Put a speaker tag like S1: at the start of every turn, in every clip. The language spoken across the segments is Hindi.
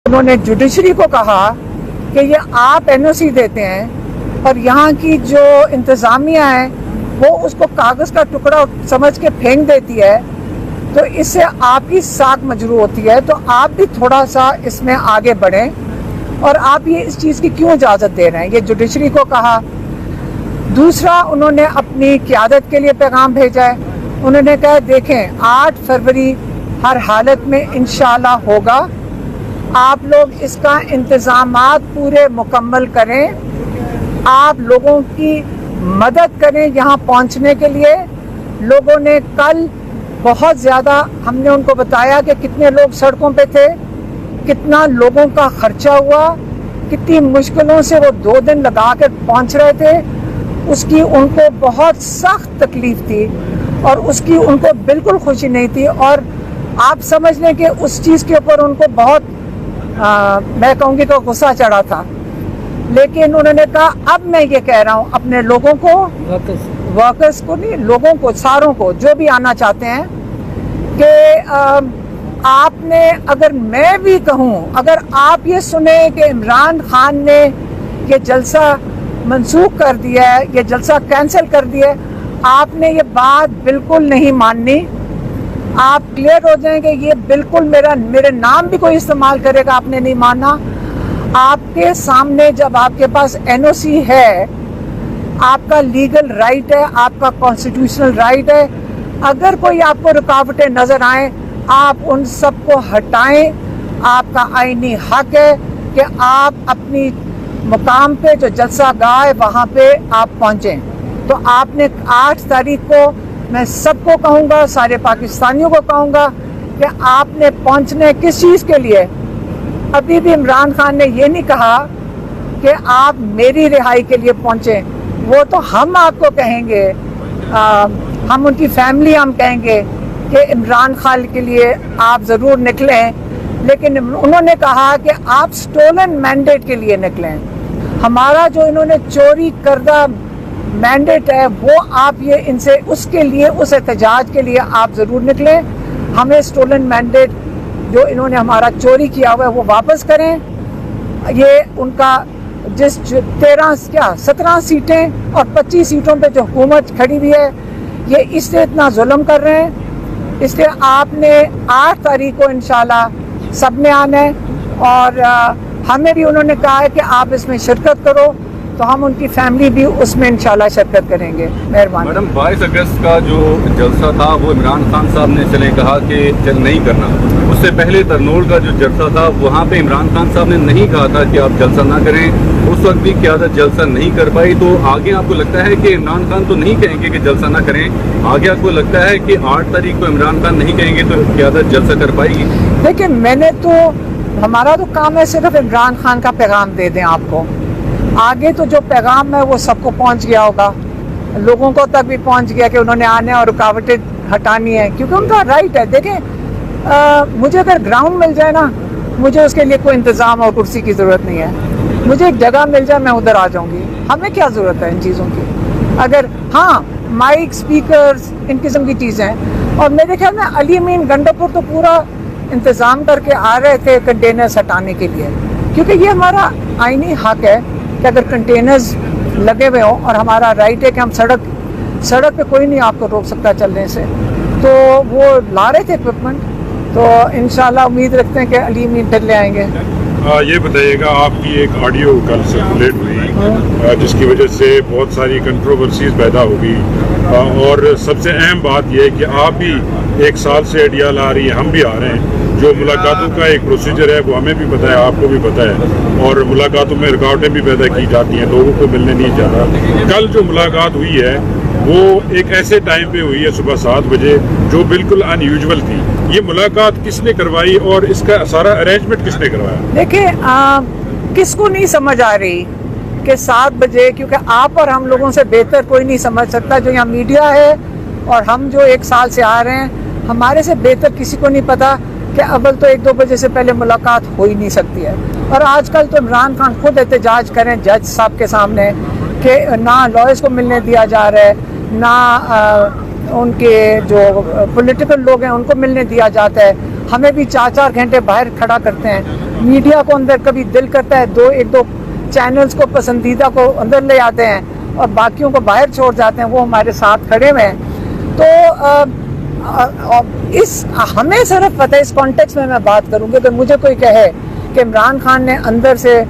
S1: उन्होंने जुडिशरी को कहा कि ये आप एनओसी देते हैं और यहाँ की जो इंतज़ामिया है वो उसको कागज़ का टुकड़ा समझ के फेंक देती है, तो इससे आपकी साख मजरू होती है। तो आप भी थोड़ा सा इसमें आगे बढ़ें और आप ये इस चीज़ की क्यों इजाज़त दे रहे हैं, ये जुडिशरी को कहा। दूसरा, उन्होंने अपनी क़यादत के लिए पैगाम भेजा है। उन्होंने कहा देखें 8 फरवरी हर हालत में इंशाअल्लाह होगा, आप लोग इसका इंतज़ामात पूरे मुकम्मल करें, आप लोगों की मदद करें यहाँ पहुँचने के लिए। लोगों ने कल बहुत ज़्यादा, हमने उनको बताया कि कितने लोग सड़कों पे थे, कितना लोगों का खर्चा हुआ, कितनी मुश्किलों से वो 2 दिन लगा कर पहुँच रहे थे, उसकी उनको बहुत सख्त तकलीफ़ थी और उसकी उनको बिल्कुल खुशी नहीं थी। और आप समझ लें कि उस चीज़ के ऊपर उनको बहुत मैं कहूँगी तो गुस्सा चढ़ा था। लेकिन उन्होंने कहा अब मैं ये कह रहा हूँ अपने लोगों को, वर्कर्स को नहीं, लोगों को, सारों को जो भी आना चाहते हैं कि आपने, अगर मैं भी कहूँ, अगर आप ये सुने कि इमरान खान ने ये जलसा मंसूख कर दिया है, ये जलसा कैंसिल कर दिया है, आपने ये बात बिल्कुल नहीं माननी। आप क्लियर हो जाएंगे, ये बिल्कुल मेरे नाम भी कोई इस्तेमाल करेगा, आपने नहीं मानना। आपके सामने जब आपके पास एनओसी है, आपका लीगल राइट है, आपका कॉन्स्टिट्यूशनल राइट है, अगर कोई आपको रुकावटें नजर आए आप उन सबको हटाएं। आपका आईनी हक है कि आप अपनी मुकाम पे जो जलसा गाह है वहाँ पे आप पहुँचें। तो आपने 8 तारीख को, मैं सबको कहूँगा, सारे पाकिस्तानियों को कहूँगा कि आपने पहुँचने किस चीज़ के लिए। अभी भी इमरान खान ने ये नहीं कहा कि आप मेरी रिहाई के लिए पहुँचें, वो तो हम आपको कहेंगे, हम उनकी फैमिली हम कहेंगे कि इमरान खान के लिए आप ज़रूर निकलें, लेकिन उन्होंने कहा कि आप स्टोलन मैंडेट के लिए निकलें। हमारा जो इन्होंने चोरी करदा मैंडेट है वो आप ये इनसे, उसके लिए, उस एहतजाज के लिए आप ज़रूर निकलें। हमें स्टोलन मैंडेट जो इन्होंने हमारा चोरी किया हुआ है वो वापस करें। ये उनका जिस 17 सीटें और 25 सीटों पे जो हुकूमत खड़ी हुई है, ये इससे इतना जुल्म कर रहे हैं। इसलिए आपने 8 तारीख को इंशाल्लाह सब ने आना है और हमें भी उन्होंने कहा है कि आप इसमें शिरकत करो, तो हम उनकी फैमिली भी उसमें इंशाल्लाह शिरकत करेंगे। मेहरबानी।
S2: मैडम, 22 अगस्त का जो जलसा था वो इमरान खान साहब ने चले कहा कि चल नहीं करना। उससे पहले तरनोल का जो जलसा था वहाँ पे इमरान खान साहब ने नहीं कहा था कि आप जलसा ना करें। उस वक्त भी क़यादत जलसा नहीं कर पाई। तो आगे आपको लगता है कि इमरान खान तो नहीं कहेंगे कि जलसा ना करें, आगे आपको लगता है कि 8 तारीख को इमरान खान नहीं कहेंगे तो क़यादत जलसा कर पाएगी?
S1: देखिए, मैंने तो, हमारा तो काम है सिर्फ इमरान खान का पैगाम दे दें आपको। आगे तो जो पैगाम है वो सबको पहुंच गया होगा, लोगों को तक भी पहुंच गया कि उन्होंने आने और रुकावटें हटानी है, क्योंकि उनका राइट है। देखें, मुझे अगर ग्राउंड मिल जाए ना, मुझे उसके लिए कोई इंतज़ाम और कुर्सी की ज़रूरत नहीं है। मुझे एक जगह मिल जाए, मैं उधर आ जाऊंगी। हमें क्या ज़रूरत है इन चीज़ों की? अगर हाँ, माइक, स्पीकर्स, इन किस्म की चीज़ें। और मेरे ख्याल में अली अमीन गंडापुर तो पूरा इंतज़ाम करके आ रहे थे कंटेनर्स हटाने के लिए, क्योंकि ये हमारा आईनी हक है कि अगर कंटेनर्स लगे हुए हों, और हमारा राइट है कि हम सड़क पे कोई नहीं आपको रोक सकता चलने से। तो वो ला रहे थे इक्विपमेंट, तो इंशाल्लाह उम्मीद रखते हैं कि अली अमीन फिर ले आएंगे।
S3: ये बताइएगा, आपकी एक ऑडियो कल सर्कुलेट हुई जिसकी वजह से बहुत सारी कंट्रोवर्सीज पैदा हो गई, और सबसे अहम बात यह है कि आप भी 1 साल से एडियाल आ रही है, हम भी आ रहे हैं। जो मुलाकातों का एक प्रोसीजर है वो हमें भी पता है, आपको भी पता है, और मुलाकातों में रुकावटें भी पैदा की जाती हैं, लोगों को मिलने नहीं जाता। कल जो मुलाकात हुई है वो एक ऐसे टाइम पे हुई है, सुबह 7 बजे, जो बिल्कुल अनयूजुअल थी। ये मुलाकात किसने करवाई और इसका सारा अरेंजमेंट किसने करवाया?
S1: देखिए, किसको नहीं समझ आ रही कि 7 बजे, क्योंकि आप और हम लोगों से बेहतर कोई नहीं समझ सकता। जो यहाँ मीडिया है और हम जो 1 साल से आ रहे हैं, हमारे से बेहतर किसी को नहीं पता कि अव्वल तो 1-2 बजे से पहले मुलाकात हो ही नहीं सकती है। और आजकल तो इमरान खान खुद एहतजाज करें जज साहब के सामने कि ना लॉयर्स को मिलने दिया जा रहा है, ना उनके जो पॉलिटिकल लोग हैं उनको मिलने दिया जाता है। हमें भी 4-4 घंटे बाहर खड़ा करते हैं। मीडिया को अंदर कभी दिल करता है एक दो चैनल्स को पसंदीदा को अंदर ले आते हैं और बाकियों को बाहर छोड़ जाते हैं, वो हमारे साथ खड़े हुए हैं। तो हमें सिर्फ पता है, इस कॉन्टेक्स्ट में मैं बात करूँगी, अगर मुझे कोई कहे कि इमरान खान ने अंदर से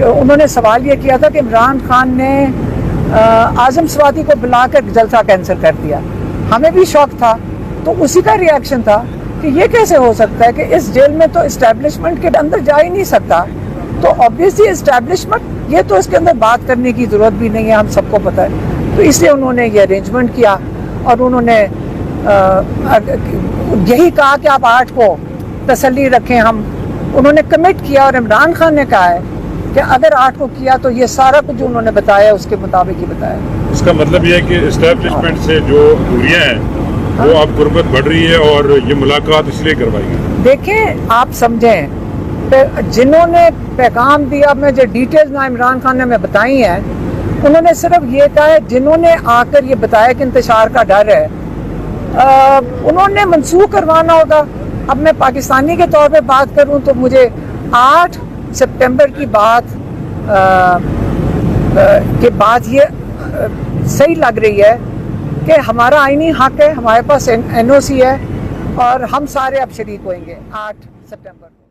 S1: उन्होंने सवाल ये किया था कि इमरान खान ने आजम स्वाति को बुलाकर जलसा कैंसिल कर दिया, हमें भी शौक था। तो उसी का रिएक्शन था कि ये कैसे हो सकता है कि इस जेल में तो इस्टेब्लिशमेंट के अंदर जा ही नहीं सकता, तो ऑब्वियसली इस्टेब्लिशमेंट, ये तो इसके अंदर बात करने की ज़रूरत भी नहीं है, हम सबको पता है। तो इसलिए उन्होंने ये अरेंजमेंट किया और उन्होंने यही कहा कि आप 8 को तसल्ली रखें। उन्होंने कमिट किया और इमरान खान ने कहा है कि अगर 8 को किया तो ये सारा कुछ जो उन्होंने बताया उसके मुताबिक ही बताया।
S3: इसका मतलब ये है कि एस्टेब्लिशमेंट से जो दूरियां हैं वो अब गुर्बत बढ़ रही है और ये मुलाकात इसलिए करवाई गई।
S1: देखें, आप समझें, जिन्होंने पैगाम दिया, मैं जो डिटेल्स ना इमरान खान ने हमें बताई हैं, उन्होंने सिर्फ ये कहा है, जिन्होंने आकर ये बताया कि इंतशार का डर है, उन्होंने मंसूख करवाना होगा। अब मैं पाकिस्तानी के तौर पे बात करूं तो मुझे 8 सितंबर की बात के बाद ये सही लग रही है कि हमारा आईनी हक है, हमारे पास NOC है और हम सारे अब शरीक होंगे 8 सितंबर को।